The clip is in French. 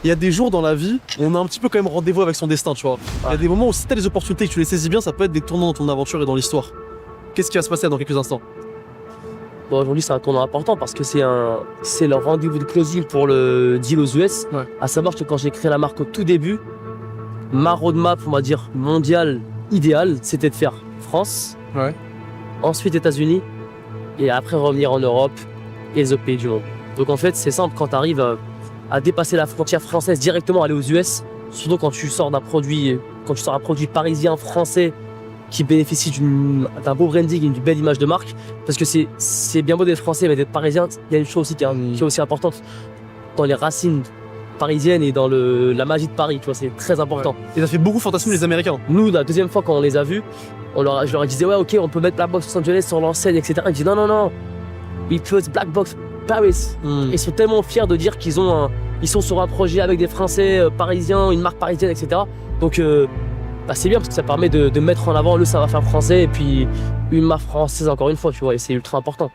il y a des jours dans la vie où on a un petit peu quand même rendez-vous avec son destin, tu vois. Il y a des moments où si t'as les opportunités et que tu les saisis bien, ça peut être des tournants dans ton aventure et dans l'histoire. Qu'est-ce qui va se passer dans quelques instants? Bon, aujourd'hui, c'est un tournant important parce que c'est le rendez-vous de closing pour le deal aux US. Ouais. À savoir que quand j'ai créé la marque au tout début, ma roadmap, on va dire, mondiale, idéale, c'était de faire France, Ouais. ensuite États-Unis, et après revenir en Europe et les autres pays du monde. Donc en fait, c'est simple, quand tu arrives à dépasser la frontière française directement, aller aux US, surtout quand tu sors un produit parisien, français, qui bénéficie d'un beau branding et d'une belle image de marque, parce que c'est bien beau d'être français, mais d'être parisien, il y a une chose aussi qui est aussi importante dans les racines parisiennes et dans la magie de Paris, tu vois, c'est très important. Ouais. Et ça fait beaucoup fantasmer les Américains. Nous, la deuxième fois quand on les a vus, je leur disais, ouais, ok, on peut mettre Black Box Los Angeles sur l'enseigne, etc. Ils disent, non, non, non, we put Black Box Paris. Ils sont tellement fiers de dire qu'ils sont sur un projet avec des Français parisiens, une marque parisienne, etc. Donc, c'est bien parce que ça permet de mettre en avant le savoir-faire français et puis une marque française encore une fois, tu vois, et c'est ultra important.